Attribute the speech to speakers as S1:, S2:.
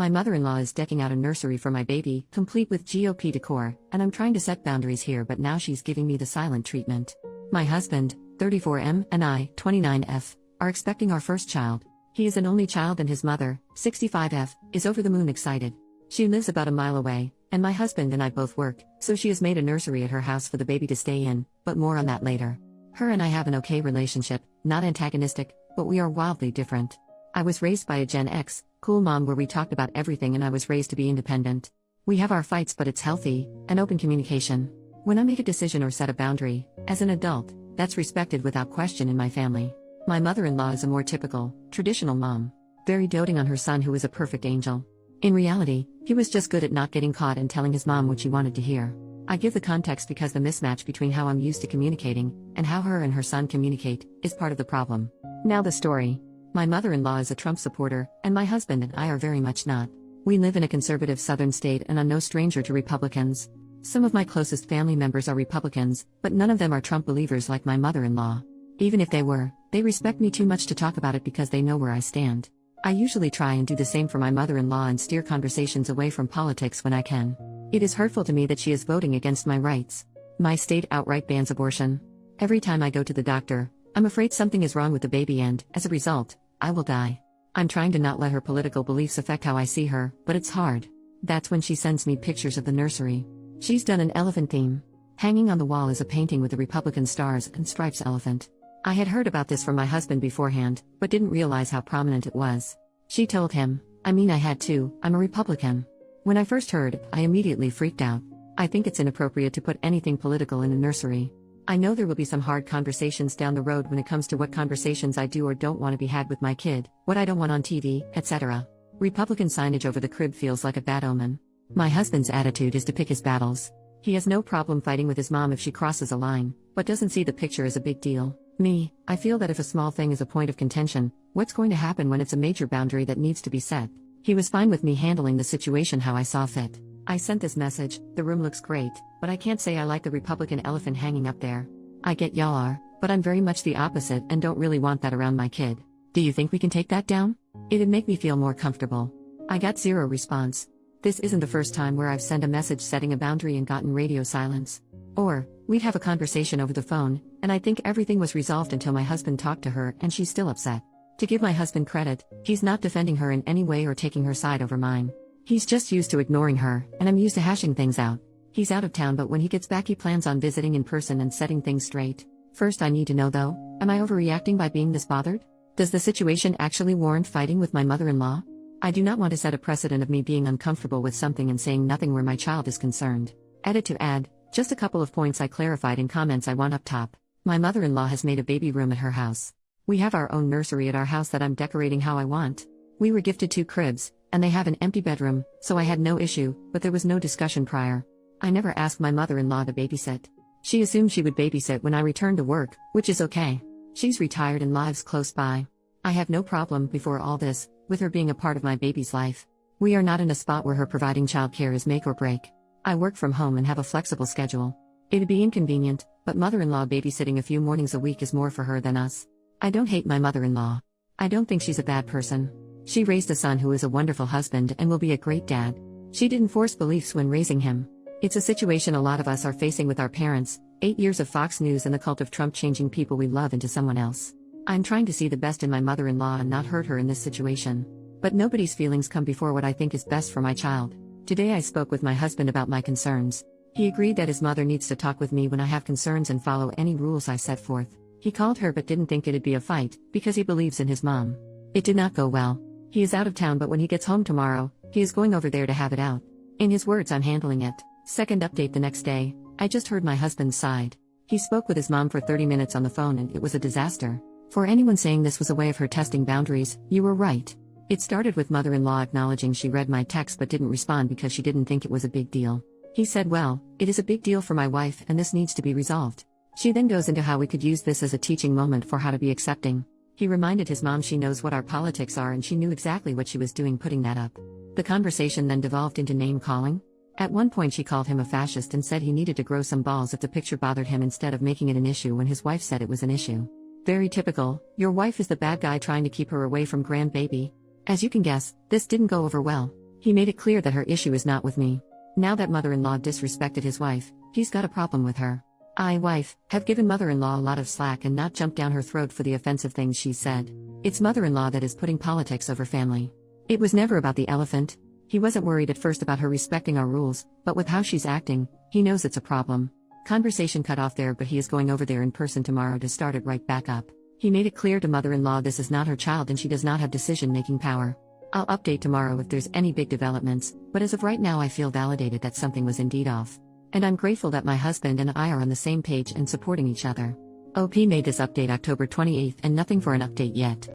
S1: My mother-in-law is decking out a nursery for my baby, complete with GOP decor, and I'm trying to set boundaries here, but now she's giving me the silent treatment. My husband, 34M, and I, 29F, are expecting our first child. He is an only child and his mother, 65F, is over the moon excited. She lives about a mile away, and my husband and I both work, so she has made a nursery at her house for the baby to stay in, but more on that later. Her and I have an okay relationship, not antagonistic, but we are wildly different. I was raised by a Gen X, cool mom where we talked about everything, and I was raised to be independent. We have our fights, but it's healthy, and open communication. When I make a decision or set a boundary, as an adult, that's respected without question in my family. My mother-in-law is a more typical, traditional mom, very doting on her son who is a perfect angel. In reality, he was just good at not getting caught and telling his mom what she wanted to hear. I give the context because the mismatch between how I'm used to communicating and how her and her son communicate is part of the problem. Now the story. My mother-in-law is a Trump supporter, and my husband and I are very much not. We live in a conservative southern state and are no stranger to Republicans. Some of my closest family members are Republicans, but none of them are Trump believers like my mother-in-law. Even if they were, they respect me too much to talk about it because they know where I stand. I usually try and do the same for my mother-in-law and steer conversations away from politics when I can. It is hurtful to me that she is voting against my rights. My state outright bans abortion. Every time I go to the doctor, I'm afraid something is wrong with the baby and, as a result, I will die. I'm trying to not let her political beliefs affect how I see her, but it's hard. That's when she sends me pictures of the nursery. She's done an elephant theme. Hanging on the wall is a painting with the Republican stars and stripes elephant. I had heard about this from my husband beforehand, but didn't realize how prominent it was. She told him, I had to, I'm a Republican. When I first heard, I immediately freaked out. I think it's inappropriate to put anything political in a nursery. I know there will be some hard conversations down the road when it comes to what conversations I do or don't want to be had with my kid, what I don't want on TV, etc. Republican signage over the crib feels like a bad omen. My husband's attitude is to pick his battles. He has no problem fighting with his mom if she crosses a line, but doesn't see the picture as a big deal. Me, I feel that if a small thing is a point of contention, what's going to happen when it's a major boundary that needs to be set? He was fine with me handling the situation how I saw fit. I sent this message, the room looks great, but I can't say I like the Republican elephant hanging up there. I get y'all are, but I'm very much the opposite and don't really want that around my kid. Do you think we can take that down? It'd make me feel more comfortable. I got zero response. This isn't the first time where I've sent a message setting a boundary and gotten radio silence. Or, we'd have a conversation over the phone, and I think everything was resolved until my husband talked to her and she's still upset. To give my husband credit, he's not defending her in any way or taking her side over mine. He's just used to ignoring her, and I'm used to hashing things out. He's out of town, but when he gets back he plans on visiting in person and setting things straight. First I need to know though, am I overreacting by being this bothered? Does the situation actually warrant fighting with my mother-in-law? I do not want to set a precedent of me being uncomfortable with something and saying nothing where my child is concerned. Edit to add, just a couple of points I clarified in comments I want up top. My mother-in-law has made a baby room at her house. We have our own nursery at our house that I'm decorating how I want. We were gifted 2 cribs, and they have an empty bedroom, so I had no issue, but there was no discussion prior. I never asked my mother-in-law to babysit. She assumed she would babysit when I returned to work, which is okay. She's retired and lives close by. I have no problem, before all this, with her being a part of my baby's life. We are not in a spot where her providing childcare is make or break. I work from home and have a flexible schedule. It'd be inconvenient, but mother-in-law babysitting a few mornings a week is more for her than us. I don't hate my mother-in-law. I don't think she's a bad person. She raised a son who is a wonderful husband and will be a great dad. She didn't force beliefs when raising him. It's a situation a lot of us are facing with our parents, 8 years of Fox News and the cult of Trump changing people we love into someone else. I'm trying to see the best in my mother-in-law and not hurt her in this situation. But nobody's feelings come before what I think is best for my child. Today I spoke with my husband about my concerns. He agreed that his mother needs to talk with me when I have concerns and follow any rules I set forth. He called her but didn't think it'd be a fight, because he believes in his mom. It did not go well. He is out of town, but when he gets home tomorrow, he is going over there to have it out. In his words, I'm handling it. Second update the next day, I just heard my husband's side. He spoke with his mom for 30 minutes on the phone and it was a disaster. For anyone saying this was a way of her testing boundaries, you were right. It started with mother-in-law acknowledging she read my text but didn't respond because she didn't think it was a big deal. He said, well, it is a big deal for my wife and this needs to be resolved. She then goes into how we could use this as a teaching moment for how to be accepting. He reminded his mom she knows what our politics are and she knew exactly what she was doing putting that up. The conversation then devolved into name-calling. At one point she called him a fascist and said he needed to grow some balls if the picture bothered him instead of making it an issue when his wife said it was an issue. Very typical, your wife is the bad guy trying to keep her away from grandbaby. As you can guess, this didn't go over well. He made it clear that her issue is not with me. Now that mother-in-law disrespected his wife, he's got a problem with her. I, wife, have given mother-in-law a lot of slack and not jumped down her throat for the offensive things she said. It's mother-in-law that is putting politics over family. It was never about the elephant. He wasn't worried at first about her respecting our rules, but with how she's acting, he knows it's a problem. Conversation cut off there, but he is going over there in person tomorrow to start it right back up. He made it clear to mother-in-law this is not her child and she does not have decision-making power. I'll update tomorrow if there's any big developments, but as of right now I feel validated that something was indeed off. And I'm grateful that my husband and I are on the same page and supporting each other. OP made this update October 28th and nothing for an update yet.